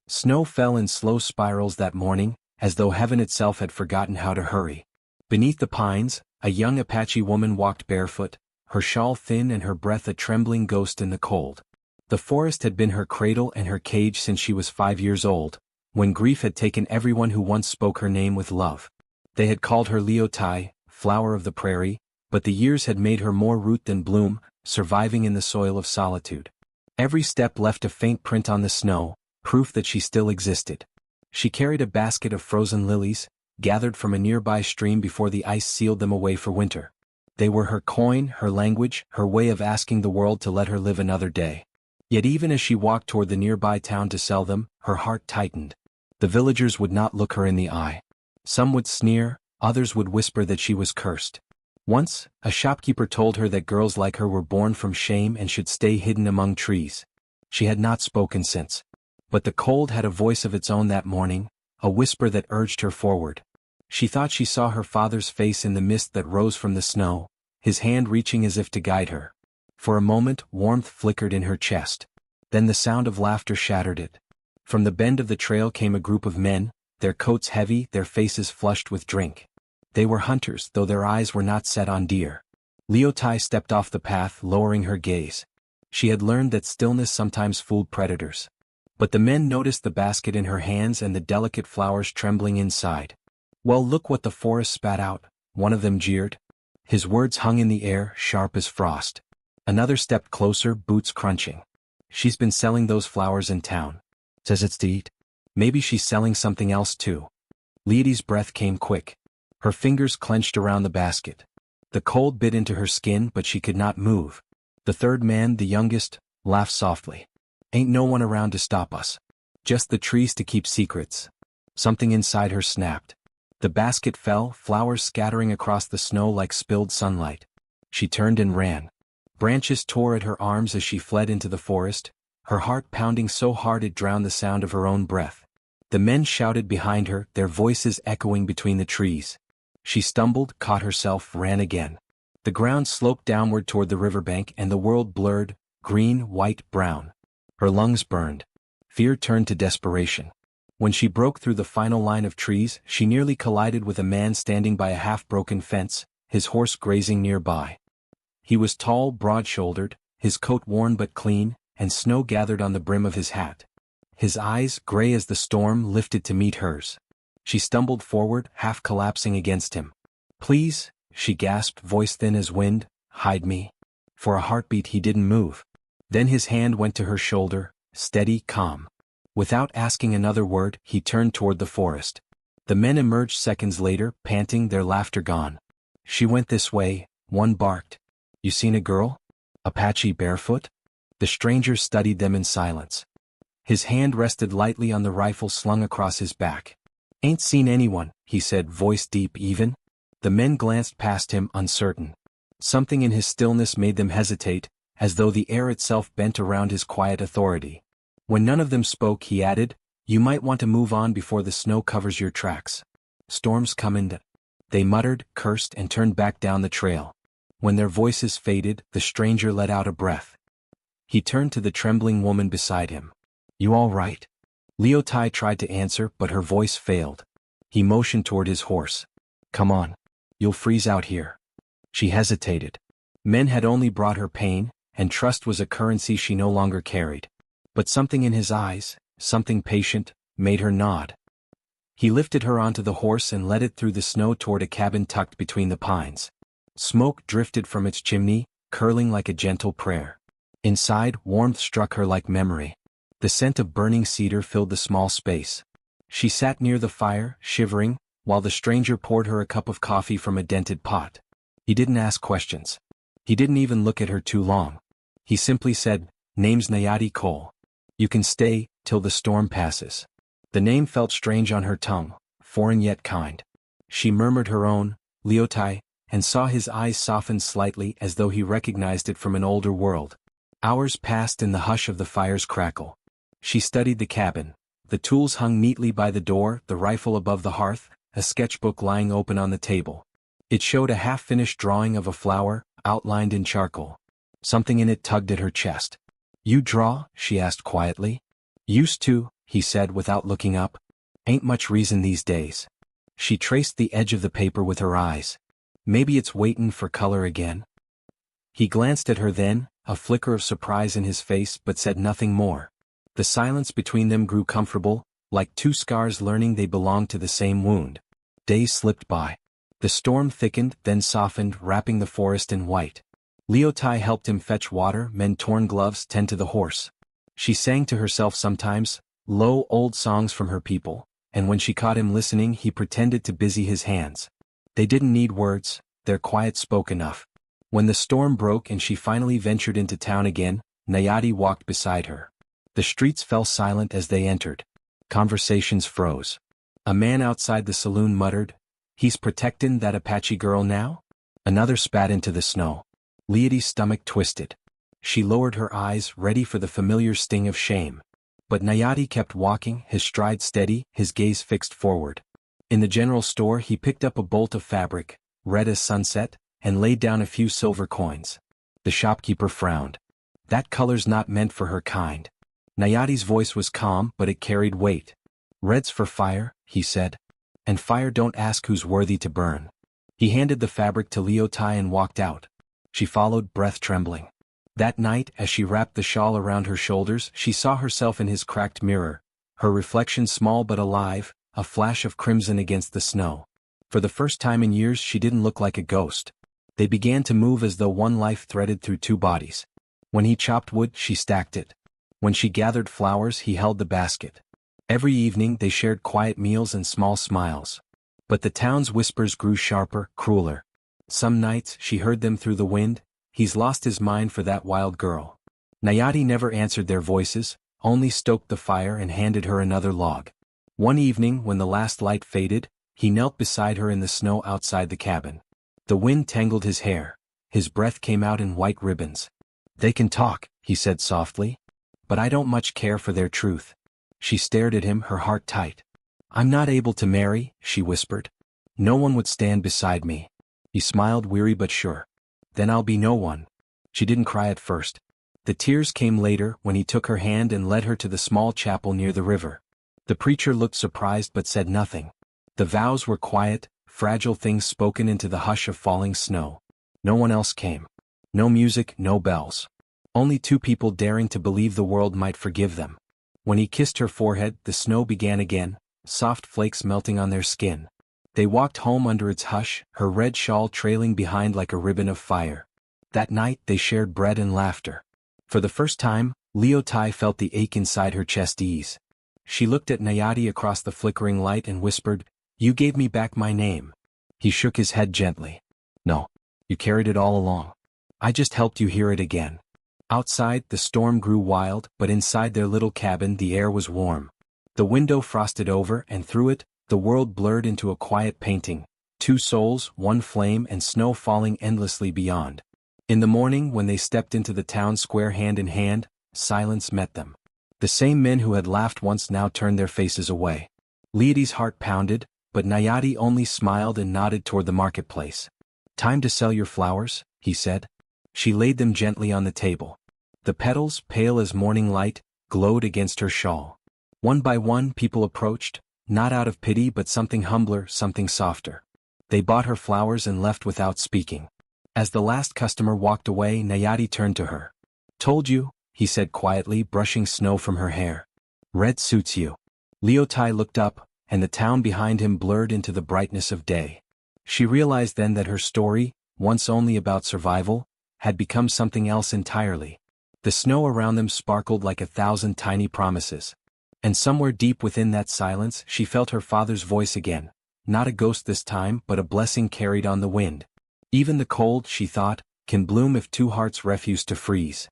Snow fell in slow spirals that morning, as though heaven itself had forgotten how to hurry. Beneath the pines, a young Apache woman walked barefoot, her shawl thin and her breath a trembling ghost in the cold. The forest had been her cradle and her cage since she was 5 years old, when grief had taken everyone who once spoke her name with love. They had called her Leotai, flower of the prairie, but the years had made her more root than bloom, surviving in the soil of solitude. Every step left a faint print on the snow, proof that she still existed. She carried a basket of frozen lilies, gathered from a nearby stream before the ice sealed them away for winter. They were her coin, her language, her way of asking the world to let her live another day. Yet even as she walked toward the nearby town to sell them, her heart tightened. The villagers would not look her in the eye. Some would sneer, others would whisper that she was cursed. Once, a shopkeeper told her that girls like her were born from shame and should stay hidden among trees. She had not spoken since. But the cold had a voice of its own that morning, a whisper that urged her forward. She thought she saw her father's face in the mist that rose from the snow, his hand reaching as if to guide her. For a moment, warmth flickered in her chest. Then the sound of laughter shattered it. From the bend of the trail came a group of men, their coats heavy, their faces flushed with drink. They were hunters, though their eyes were not set on deer. Leotai stepped off the path, lowering her gaze. She had learned that stillness sometimes fooled predators. But the men noticed the basket in her hands and the delicate flowers trembling inside. "Well, look what the forest spat out," one of them jeered. His words hung in the air, sharp as frost. Another stepped closer, boots crunching. "She's been selling those flowers in town. Says it's to eat. Maybe she's selling something else too." Leidy's breath came quick. Her fingers clenched around the basket. The cold bit into her skin, but she could not move. The third man, the youngest, laughed softly. "Ain't no one around to stop us. Just the trees to keep secrets." Something inside her snapped. The basket fell, flowers scattering across the snow like spilled sunlight. She turned and ran. Branches tore at her arms as she fled into the forest, her heart pounding so hard it drowned the sound of her own breath. The men shouted behind her, their voices echoing between the trees. She stumbled, caught herself, ran again. The ground sloped downward toward the riverbank and the world blurred, green, white, brown. Her lungs burned. Fear turned to desperation. When she broke through the final line of trees, she nearly collided with a man standing by a half-broken fence, his horse grazing nearby. He was tall, broad-shouldered, his coat worn but clean, and snow gathered on the brim of his hat. His eyes, gray as the storm, lifted to meet hers. She stumbled forward, half collapsing against him. "Please," she gasped, voice thin as wind, "hide me." For a heartbeat he didn't move. Then his hand went to her shoulder, steady, calm. Without asking another word, he turned toward the forest. The men emerged seconds later, panting, their laughter gone. "She went this way," one barked. "You seen a girl? Apache barefoot?" The stranger studied them in silence. His hand rested lightly on the rifle slung across his back. "Ain't seen anyone," he said, voice deep even. The men glanced past him, uncertain. Something in his stillness made them hesitate, as though the air itself bent around his quiet authority. When none of them spoke, he added, "You might want to move on before the snow covers your tracks. Storms coming." They muttered, cursed, and turned back down the trail. When their voices faded, the stranger let out a breath. He turned to the trembling woman beside him. "You all right?" Leotai tried to answer, but her voice failed. He motioned toward his horse. "Come on. You'll freeze out here." She hesitated. Men had only brought her pain, and trust was a currency she no longer carried. But something in his eyes, something patient, made her nod. He lifted her onto the horse and led it through the snow toward a cabin tucked between the pines. Smoke drifted from its chimney, curling like a gentle prayer. Inside, warmth struck her like memory. The scent of burning cedar filled the small space. She sat near the fire, shivering, while the stranger poured her a cup of coffee from a dented pot. He didn't ask questions. He didn't even look at her too long. He simply said, "Name's Nayati Cole. You can stay, till the storm passes." The name felt strange on her tongue, foreign yet kind. She murmured her own, Leotai, and saw his eyes soften slightly as though he recognized it from an older world. Hours passed in the hush of the fire's crackle. She studied the cabin. The tools hung neatly by the door, the rifle above the hearth, a sketchbook lying open on the table. It showed a half-finished drawing of a flower, outlined in charcoal. Something in it tugged at her chest. "You draw?" she asked quietly. "Used to," he said without looking up. Ain't much reason these days. She traced the edge of the paper with her eyes. Maybe it's waitin' for color again. He glanced at her then, a flicker of surprise in his face, but said nothing more. The silence between them grew comfortable, like two scars learning they belonged to the same wound. Days slipped by. The storm thickened, then softened, wrapping the forest in white. Leotai helped him fetch water, mend torn gloves, tend to the horse. She sang to herself sometimes, low old songs from her people, and when she caught him listening he pretended to busy his hands. They didn't need words, their quiet spoke enough. When the storm broke and she finally ventured into town again, Nayati walked beside her. The streets fell silent as they entered. Conversations froze. A man outside the saloon muttered, "He's protectin' that Apache girl now?" Another spat into the snow. Leoti's stomach twisted. She lowered her eyes, ready for the familiar sting of shame. But Nayati kept walking, his stride steady, his gaze fixed forward. In the general store he picked up a bolt of fabric, red as sunset, and laid down a few silver coins. The shopkeeper frowned. "That color's not meant for her kind." Nayati's voice was calm, but it carried weight. "Red's for fire," he said. "And fire don't ask who's worthy to burn." He handed the fabric to Leotai and walked out. She followed, breath trembling. That night, as she wrapped the shawl around her shoulders, she saw herself in his cracked mirror, her reflection small but alive, a flash of crimson against the snow. For the first time in years she didn't look like a ghost. They began to move as though one life threaded through two bodies. When he chopped wood, she stacked it. When she gathered flowers, he held the basket. Every evening they shared quiet meals and small smiles. But the town's whispers grew sharper, crueler. Some nights she heard them through the wind, "He's lost his mind for that wild girl." Nayati never answered their voices, only stoked the fire and handed her another log. One evening when the last light faded, he knelt beside her in the snow outside the cabin. The wind tangled his hair. His breath came out in white ribbons. "They can talk," he said softly. "But I don't much care for their truth." She stared at him, her heart tight. "I'm not able to marry," she whispered. "No one would stand beside me." He smiled, weary but sure. "Then I'll be no one." She didn't cry at first. The tears came later when he took her hand and led her to the small chapel near the river. The preacher looked surprised but said nothing. The vows were quiet, fragile things spoken into the hush of falling snow. No one else came. No music, no bells. Only two people daring to believe the world might forgive them. When he kissed her forehead, the snow began again, soft flakes melting on their skin. They walked home under its hush, her red shawl trailing behind like a ribbon of fire. That night they shared bread and laughter. For the first time, Leotai felt the ache inside her chest ease. She looked at Nayati across the flickering light and whispered, "You gave me back my name." He shook his head gently. "No. You carried it all along. I just helped you hear it again." Outside, the storm grew wild, but inside their little cabin the air was warm. The window frosted over, and through it, the world blurred into a quiet painting, two souls, one flame, and snow falling endlessly beyond. In the morning when they stepped into the town square hand in hand, silence met them. The same men who had laughed once now turned their faces away. Leoti's heart pounded, but Nayati only smiled and nodded toward the marketplace. "Time to sell your flowers," he said. She laid them gently on the table. The petals, pale as morning light, glowed against her shawl. One by one people approached, not out of pity but something humbler, something softer. They bought her flowers and left without speaking. As the last customer walked away, Nayati turned to her. "Told you," he said quietly, brushing snow from her hair. "Red suits you." Leotai looked up, and the town behind him blurred into the brightness of day. She realized then that her story, once only about survival, had become something else entirely. The snow around them sparkled like 1,000 tiny promises. And somewhere deep within that silence she felt her father's voice again, not a ghost this time but a blessing carried on the wind. Even the cold, she thought, can bloom if two hearts refuse to freeze.